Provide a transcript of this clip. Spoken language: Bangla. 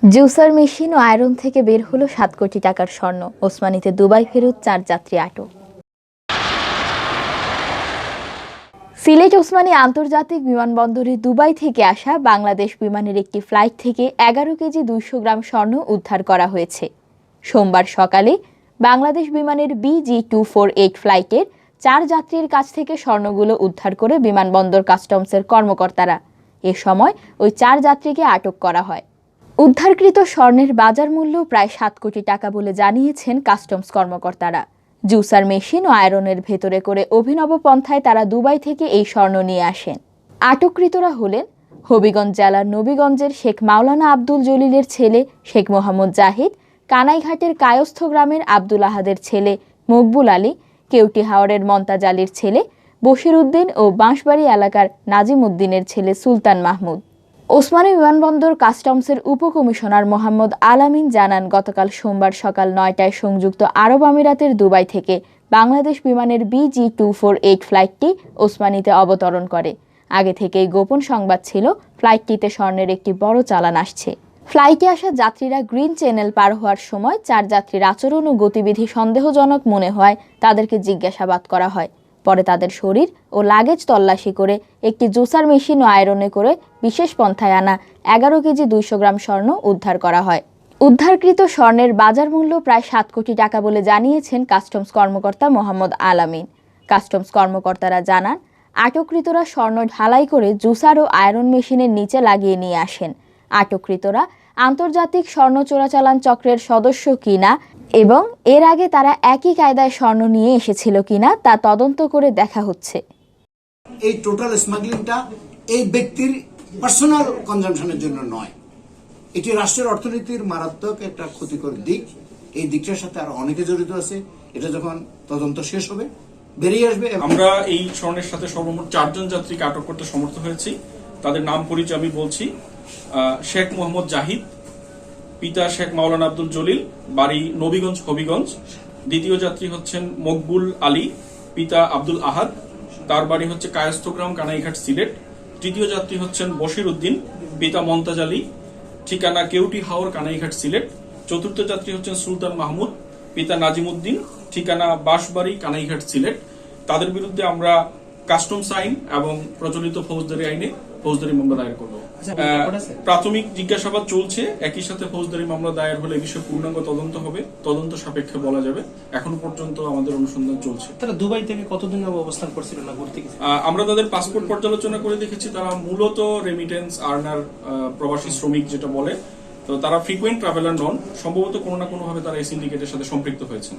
জুসার মেশিন ও আয়রন থেকে বের হলো 7 কোটি টাকার স্বর্ণ। ওসমানীতে দুবাই ফেরত 4 যাত্রী আটক। সিলেট ওসমানী আন্তর্জাতিক বিমানবন্দরে দুবাই থেকে আসা বাংলাদেশ বিমানের একটি ফ্লাইট থেকে 11 কেজি 200 গ্রাম স্বর্ণ উদ্ধার করা হয়েছে। সোমবার সকালে বাংলাদেশ বিমানের BG248 ফ্লাইটের 4 যাত্রীর কাছ থেকে স্বর্ণগুলো উদ্ধার করে বিমানবন্দর কাস্টমসের কর্মকর্তারা। এ সময় ওই 4 যাত্রীকে আটক করা হয়। উদ্ধারকৃত স্বর্ণের বাজার মূল্য প্রায় 7 কোটি টাকা বলে জানিয়েছেন কাস্টমস কর্মকর্তারা। জুসার মেশিন ও আয়রনের ভেতরে করে অভিনব পন্থায় তারা দুবাই থেকে এই স্বর্ণ নিয়ে আসেন। আটককৃতরা হলেন হবিগঞ্জ জেলার নবীগঞ্জের শেখ মাওলানা আব্দুল জলিলের ছেলে শেখ মোহাম্মদ জাহিদ, কানাইঘাটের কায়স্থ গ্রামের আব্দুল আহাদের ছেলে মকবুল আলী, কেউটি হাওরের মন্তাজ আলীর ছেলে বশির উদ্দিন ও বাঁশবাড়ি এলাকার নাজিম উদ্দিনের ছেলে সুলতান মাহমুদ। ওসমানী বিমানবন্দর কাস্টমসের উপকমিশনার মোহাম্মদ আলামিন জানান, গতকাল সোমবার সকাল 9টায় সংযুক্ত আরব আমিরাতের দুবাই থেকে বাংলাদেশ বিমানের BG248 ফ্লাইটটি ওসমানীতে অবতরণ করে। আগে থেকেই গোপন সংবাদ ছিল ফ্লাইটটিতে স্বর্ণের একটি বড় চালান আসছে। ফ্লাইটে আসা যাত্রীরা গ্রিন চ্যানেল পার হওয়ার সময় 4 যাত্রীর আচরণ ও গতিবিধি সন্দেহজনক মনে হয় তাদেরকে জিজ্ঞাসাবাদ করা হয়। পরে তাদের শরীর ও লাগেজ তল্লাশি করে একটি জুসার মেশিন ও আয়রনে করে বিশেষ পন্থায় আনা 11 কেজি 200 গ্রাম স্বর্ণ উদ্ধার করা হয়। উদ্ধারকৃত স্বর্ণের বাজার মূল্য প্রায় 7 কোটি টাকা বলে জানিয়েছেন কাস্টমস কর্মকর্তা মোহাম্মদ আলামিন। কাস্টমস কর্মকর্তারা জানান, আটককৃতরা স্বর্ণ ঢালাই করে জুসার ও আয়রন মেশিনের নিচে লাগিয়ে নিয়ে আসেন। আটককৃতরা আন্তর্জাতিক স্বর্ণ চোরাচালান চক্রের সদস্য কিনা এবং এর আগে তারা একই কায়দায় স্বর্ণ নিয়ে এসেছিল কিনা তা তদন্ত করে দেখা হচ্ছে। এই টোটাল স্মাগলিংটা এই ব্যক্তির পার্সোনাল কনজাম্পশনের জন্য নয়, এটি রাষ্ট্রের অর্থনীতির মারাত্মক একটা ক্ষতিকর দিক। এই দিকটার সাথে আরো অনেকে জড়িত আছে। এটা যখন তদন্ত শেষ হবে বেরিয়ে আসবে। আমরা এই স্বর্ণের সাথে সর্বমোট 4 জন যাত্রীকে আটক করতে সমর্থ হয়েছি। তাদের নাম পরিচয় আমি বলছি। শেখ মোহাম্মদ জাহিদ, পিতা শেখ মাওলানা আব্দুল জলিল, বাড়ি নবীগঞ্জ হবিগঞ্জ। দ্বিতীয় যাত্রী হচ্ছেন মকবুল আলী, পিতা আব্দুল আহাদ, তার বাড়ি হচ্ছে কায়স্থগ্রাম, কানাইঘাট, সিলেট। তৃতীয় যাত্রী হচ্ছেন বশির উদ্দিন, পিতা মন্তাজ আলী, ঠিকানা কেউটি হাওর, কানাইঘাট, সিলেট। চতুর্থ যাত্রী হচ্ছেন সুলতান মাহমুদ, পিতা নাজিম উদ্দিন, ঠিকানা বাঁশবাড়ি, কানাইঘাট, সিলেট। তাদের বিরুদ্ধে আমরা কাস্টমস আইন এবং প্রচলিত ফৌজদারি আইনে ফৌজদারি মামলা দায়ের করব। প্রাথমিক জিজ্ঞাসাবাদ চলছে, একই সাথে ফৌজদারি মামলা দায়ের হলে এই বিষয়ে পূর্ণাঙ্গ তদন্ত হবে, তদন্ত সাপেক্ষে বলা যাবে। এখন পর্যন্ত আমাদের অনুসন্ধান চলছে। তারা দুবাই থেকে কতদিন অবস্থান করছিল না ঘুরতে গেছে? আমরা তাদের পাসপোর্ট পর্যালোচনা করে দেখেছি, তারা মূলত রেমিটেন্স আর্নার, প্রবাসী শ্রমিক যেটা বলে, তো তারা ফ্রিকুয়েন্ট ট্রাভেলার নন। সম্ভবত কোনো না কোনো ভাবে তারা এই সিন্ডিকেটের সাথে সম্পৃক্ত হয়েছেন।